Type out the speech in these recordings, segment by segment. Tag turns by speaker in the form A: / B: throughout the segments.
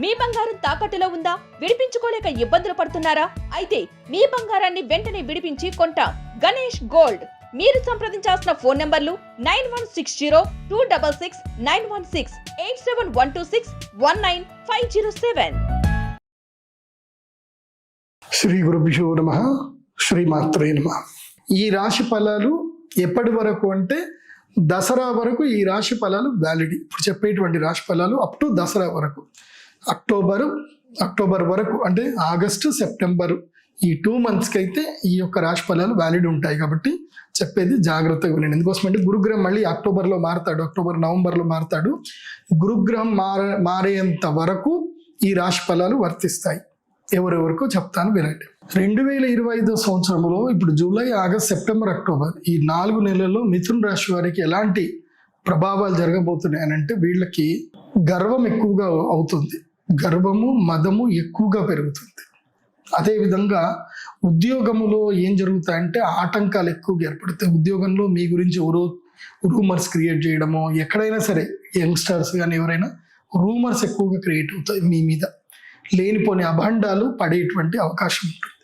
A: మీ బంగారం తాకట్టులో ఉందా? విడిపించుకోలేక ఇబ్బందులు పడుతున్నారా? అయితే మీ బంగారాన్ని వెంటనే విడిపించి కొంటాం. గణేష్ గోల్డ్. మీరు సంప్రదించాల్సిన ఫోన్ నంబర్లు 9160-266-916, 8712619507.
B: శ్రీ గురుభ్యో నమః. శ్రీమాత్రే నమః. ఈ రాశి ఫలాలు ఎప్పటి వరకు అంటే దసరా వరకు ఈ రాశి ఫలాలు వ్యాలిడ్. ఇప్పుడు చెప్పేటువంటి రాశి ఫలాలు అప్ టు దసరా వరకు, అక్టోబర్ వరకు, అంటే ఆగస్టు సెప్టెంబర్ ఈ 2 monthsకి అయితే ఈ యొక్క రాశి ఫలాలు వ్యాలిడ్ ఉంటాయి. కాబట్టి చెప్పేది జాగ్రత్తగా వినండి. ఎందుకోసమంటే గురుగ్రహం మళ్ళీ అక్టోబర్లో మారుతాడు, నవంబర్లో మారుతాడు. గురుగ్రహం మారేంత వరకు ఈ రాశి ఫలాలు వర్తిస్తాయి. ఎవరెవరికో చెప్తాను వినండి. 2025 సంవత్సరంలో ఇప్పుడు జూలై, ఆగస్ట్, సెప్టెంబర్, అక్టోబర్ ఈ 4 నెలల్లో మిథున రాశి వారికి ఎలాంటి ప్రభావాలు జరగబోతున్నాయి అని అంటే, వీళ్ళకి గర్వం ఎక్కువగా అవుతుంది, గర్వము మదము ఎక్కువగా పెరుగుతుంది. అదేవిధంగా ఉద్యోగములో ఏం జరుగుతాయంటే ఆటంకాలు ఎక్కువగా ఏర్పడతాయి. ఉద్యోగంలో మీ గురించి రూమర్స్ క్రియేట్ చేయడము, ఎక్కడైనా సరే యంగ్స్టర్స్ కానీ ఎవరైనా రూమర్స్ ఎక్కువగా క్రియేట్ అవుతాయి. మీ మీద లేనిపోని అభండాలు పడేటువంటి అవకాశం ఉంటుంది.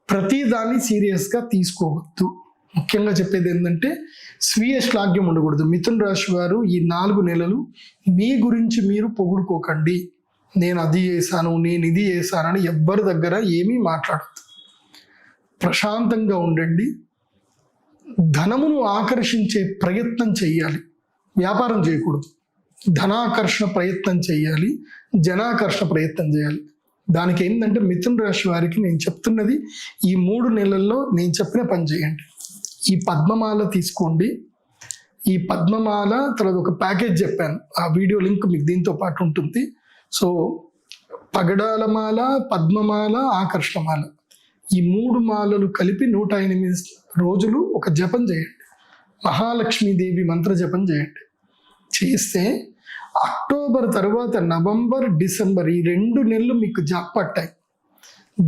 B: ప్రతి దాన్ని సీరియస్గా తీసుకోవద్దు. ముఖ్యంగా చెప్పేది ఏంటంటే స్వీయ శ్లాఘ్యం ఉండకూడదు. మిథున రాశి వారు ఈ 4 నెలలు మీ గురించి మీరు పొగుడుకోకండి. నేను అది చేశాను, నేను ఇది చేశానని ఎవ్వరి దగ్గర ఏమీ మాట్లాడద్దు. ప్రశాంతంగా ఉండండి. ధనమును ఆకర్షించే ప్రయత్నం చేయాలి, వ్యాపారం చేయకూడదు. ధనాకర్షణ ప్రయత్నం చేయాలి, జనాకర్షణ ప్రయత్నం చేయాలి. దానికి ఏంటంటే మిథున రాశి వారికి నేను చెప్తున్నది, ఈ 3 నెలల్లో నేను చెప్పిన పని చేయండి. ఈ పద్మమాల తీసుకోండి. ఈ పద్మమాల తర్వాత ఒక ప్యాకేజ్ చెప్పాను, ఆ వీడియో లింక్ మీకు దీంతో పాటు ఉంటుంది. సో పగడాల మాల, పద్మమాల, ఆకర్షణమాల ఈ 3 మాలలు కలిపి 108 రోజులు ఒక జపం చేయండి. మహాలక్ష్మీదేవి మంత్ర జపం చేయండి. చేస్తే అక్టోబర్ తర్వాత నవంబర్, డిసెంబర్ ఈ 2 నెలలు మీకు జాబ్ పట్టాయి.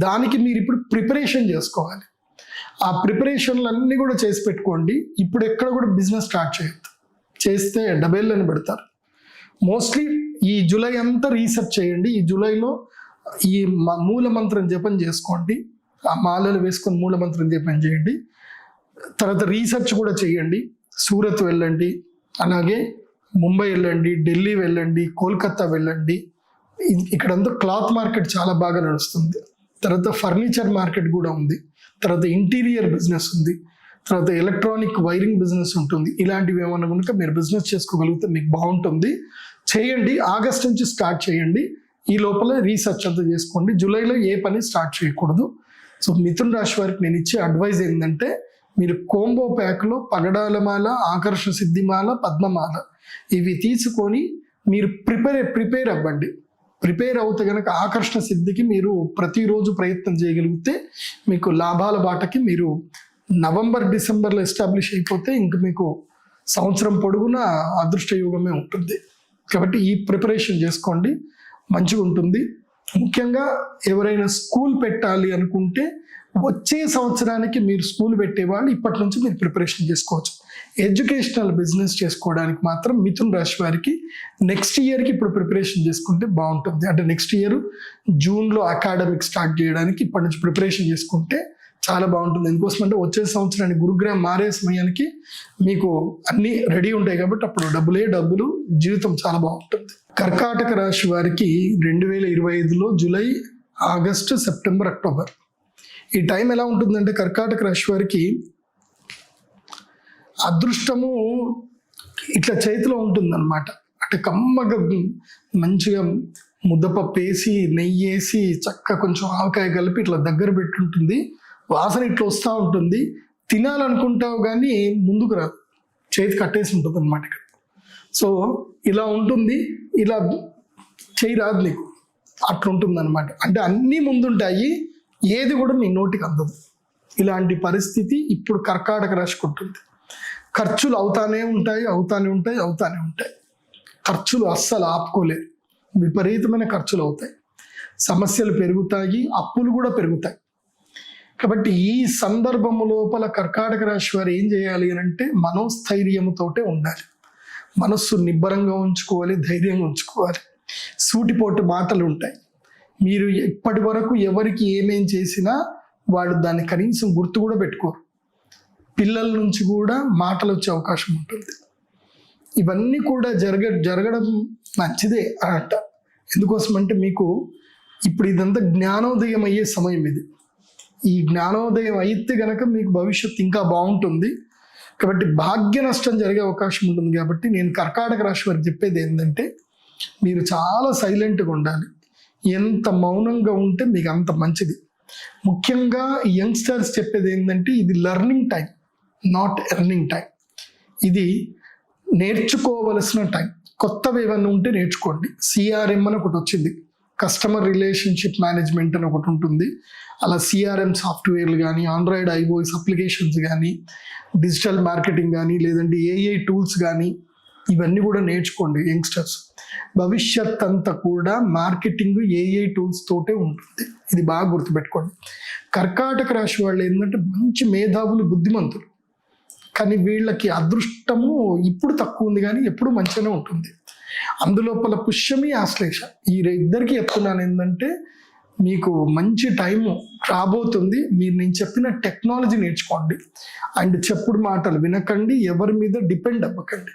B: దానికి మీరు ఇప్పుడు ప్రిపరేషన్ చేసుకోవాలి. ఆ ప్రిపరేషన్లు అన్నీ కూడా చేసి పెట్టుకోండి. ఇప్పుడు ఎక్కడ కూడా బిజినెస్ స్టార్ట్ చేయొద్దు. చేస్తే డబేళ్ళని పెడతారు. మోస్ట్లీ ఈ జూలై అంతా రీసెర్చ్ చేయండి. ఈ జూలైలో ఈ మూల మంత్రం జపం చేసుకోండి. ఆ మాలలు వేసుకొని మూల మంత్రం జపం చేయండి. తర్వాత రీసెర్చ్ కూడా చేయండి. సూరత్ వెళ్ళండి, అలాగే ముంబై వెళ్ళండి, ఢిల్లీ వెళ్ళండి, కోల్కతా వెళ్ళండి. ఇక్కడంతా క్లాత్ మార్కెట్ చాలా బాగా నడుస్తుంది. తర్వాత ఫర్నిచర్ మార్కెట్ కూడా ఉంది. తర్వాత ఇంటీరియర్ బిజినెస్ ఉంది. తర్వాత ఎలక్ట్రానిక్ వైరింగ్ బిజినెస్ ఉంటుంది. ఇలాంటివి ఏమన్నా కనుక మీరు బిజినెస్ చేసుకోగలిగితే మీకు బాగుంటుంది. చేయండి. ఆగస్ట్ నుంచి స్టార్ట్ చేయండి. ఈ లోపల రీసెర్చ్ అంతా చేసుకోండి. జూలైలో ఏ పని స్టార్ట్ చేయకూడదు. సో మిథున రాశి వారికి నేను ఇచ్చే అడ్వైజ్ ఏంటంటే, మీరు కోంబో ప్యాక్లో పగడాలమాల, ఆకర్షణ సిద్ధిమాల, పద్మమాల ఇవి తీసుకొని మీరు ప్రిపేర్ అవ్వండి. ప్రిపేర్ అవుతే కనుక ఆకర్షణ సిద్ధికి మీరు ప్రతిరోజు ప్రయత్నం చేయగలిగితే మీకు లాభాల బాటకి మీరు నవంబర్, డిసెంబర్లో ఎస్టాబ్లిష్ అయిపోతే ఇంక మీకు సంవత్సరం పొడుగునా అదృష్ట యోగమే ఉంటుంది. కాబట్టి ఈ ప్రిపరేషన్ చేసుకోండి, మంచిగా ఉంటుంది. ముఖ్యంగా ఎవరైనా స్కూల్ పెట్టాలి అనుకుంటే వచ్చే సంవత్సరానికి మీరు స్కూల్ పెట్టేవాళ్ళు ఇప్పటి నుంచి మీరు ప్రిపరేషన్ చేసుకోవచ్చు. ఎడ్యుకేషనల్ బిజినెస్ చేసుకోవడానికి మాత్రం మిథున రాశి వారికి నెక్స్ట్ ఇయర్కి ఇప్పుడు ప్రిపరేషన్ చేసుకుంటే బాగుంటుంది. అంటే నెక్స్ట్ ఇయర్ జూన్లో అకాడమిక్ స్టార్ట్ చేయడానికి ఇప్పటి నుంచి ప్రిపరేషన్ చేసుకుంటే చాలా బాగుంటుంది. ఎందుకోసం అంటే వచ్చే సంవత్సరానికి గురుగ్రహం మారే సమయానికి మీకు అన్నీ రెడీ ఉంటాయి. కాబట్టి అప్పుడు డబ్బులు, జీవితం చాలా బాగుంటుంది. కర్కాటక రాశి వారికి 2025లో జూలై, ఆగస్టు, సెప్టెంబర్, అక్టోబర్ ఈ టైం ఎలా ఉంటుందంటే, కర్కాటక రాశి వారికి అదృష్టము ఇట్లా చేతిలో ఉంటుందన్నమాట. అంటే కమ్మగా మంచిగా ముద్దపప్పు వేసి, నెయ్యి వేసి, చక్క కొంచెం ఆవకాయ కలిపి ఇట్లా దగ్గర పెట్టుంటుంది. వాసన ఇట్లా వస్తూ ఉంటుంది. తినాలనుకుంటావు కానీ ముందుకు రాదు, చేతి కట్టేసి ఉంటుంది అన్నమాట ఇక్కడ. సో ఇలా ఉంటుంది, ఇలా చేయి రాదు నీకు, అట్లా ఉంటుంది అనమాట. అంటే అన్నీ ముందుంటాయి, ఏది కూడా నీ నోటికి అందదు. ఇలాంటి పరిస్థితి ఇప్పుడు కర్కాటక రాశికి ఉంటుంది. ఖర్చులు అవుతానే ఉంటాయి. ఖర్చులు అస్సలు ఆపుకోలేరు. విపరీతమైన ఖర్చులు అవుతాయి, సమస్యలు పెరుగుతాయి, అప్పులు కూడా పెరుగుతాయి. కాబట్టి ఈ సందర్భము లోపల కర్కాటక రాశి వారు ఏం చేయాలి అని అంటే, మనోస్థైర్యముతోటే ఉండాలి. మనస్సు నిబ్బరంగా ఉంచుకోవాలి, ధైర్యంగా ఉంచుకోవాలి. సూటిపోటు మాటలు ఉంటాయి. మీరు ఇప్పటి వరకు ఎవరికి ఏమేం చేసినా వాళ్ళు దాన్ని కనీసం గుర్తు కూడా పెట్టుకోరు. పిల్లల నుంచి కూడా మాటలు వచ్చే అవకాశం ఉంటుంది. ఇవన్నీ కూడా జరగడం మంచిదే అని అంటారు. ఎందుకోసం అంటే మీకు ఇప్పుడు ఇదంతా జ్ఞానోదయం అయ్యే సమయం ఇది. ఈ జ్ఞానోదయం అయితే గనక మీకు భవిష్యత్తు ఇంకా బాగుంటుంది. కాబట్టి భాగ్య నష్టం జరిగే అవకాశం ఉంటుంది. కాబట్టి నేను కర్కాటక రాశి వారికి చెప్పేది ఏంటంటే మీరు చాలా సైలెంట్గా ఉండాలి. ఎంత మౌనంగా ఉంటే మీకు అంత మంచిది. ముఖ్యంగా యంగ్స్టర్స్ చెప్పేది ఏంటంటే ఇది learning time, not earning time. ఇది నేర్చుకోవలసిన టైం. కొత్తవి ఏమన్నా ఉంటే నేర్చుకోండి. సిఆర్ఎం అని ఒకటి వచ్చింది, కస్టమర్ రిలేషన్షిప్ మేనేజ్మెంట్ అని ఒకటి ఉంటుంది. అలా సిఆర్ఎం సాఫ్ట్వేర్లు కానీ, ఆండ్రాయిడ్ ఐఓఎస్ అప్లికేషన్స్ కానీ, డిజిటల్ మార్కెటింగ్ కానీ, లేదంటే ఏఐ టూల్స్ కానీ, ఇవన్నీ కూడా నేర్చుకోండి యంగ్స్టర్స్. భవిష్యత్ అంతా కూడా మార్కెటింగ్ ఏఐ టూల్స్ తోటే ఉంటుంది. ఇది బాగా గుర్తుపెట్టుకోండి. కర్కాటక రాశి వాళ్ళు ఏంటంటే మంచి మేధావులు, బుద్ధిమంతులు. కానీ వీళ్ళకి అదృష్టము ఇప్పుడు తక్కువ ఉంది, కానీ ఎప్పుడు మంచిగానే ఉంటుంది. అందులోపల పుష్యమి, ఆశ్లేష, ఈ ఇద్దరికి చెప్తున్నాను ఏంటంటే మీకు మంచి టైము రాబోతుంది. మీరు నేను చెప్పిన టెక్నాలజీ నేర్చుకోండి. అండ్ చెప్పుడు మాటలు వినకండి, ఎవరి మీద డిపెండ్ అవ్వకండి.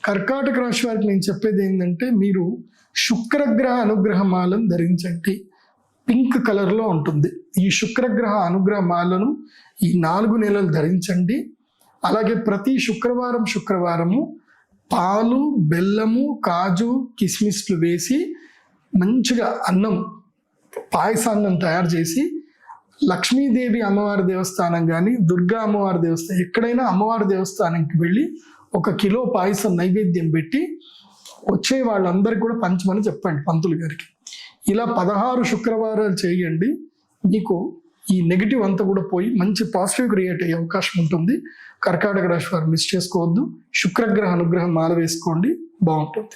B: కర్కాటక రాశి వారికి నేను చెప్పేది ఏంటంటే మీరు శుక్రగ్రహ అనుగ్రహ మాలను ధరించండి. పింక్ కలర్లో ఉంటుంది. ఈ శుక్రగ్రహ అనుగ్రహ మాలను ఈ 4 నెలలు ధరించండి. అలాగే ప్రతి శుక్రవారము పాలు, బెల్లము, కాజు, కిస్మిస్లు వేసి మంచిగా పాయసాన్నం తయారు చేసి లక్ష్మీదేవి అమ్మవారి దేవస్థానం కానీ, దుర్గా అమ్మవారి దేవస్థానం, ఎక్కడైనా అమ్మవారి దేవస్థానానికి వెళ్ళి 1 కిలో పాయసం నైవేద్యం పెట్టి వచ్చే వాళ్ళందరికీ కూడా పంచమని చెప్పండి పంతులు గారికి. ఇలా 16 శుక్రవారాలు చేయండి. మీకు ఈ నెగిటివ్ అంతా కూడా పోయి మంచి పాజిటివ్ క్రియేట్ అయ్యే అవకాశం ఉంటుంది. కర్కాటక రాశి వారు మిస్ చేసుకోవద్దు. శుక్రగ్రహ అనుగ్రహం మాల వేసుకోండి, బాగుంటుంది.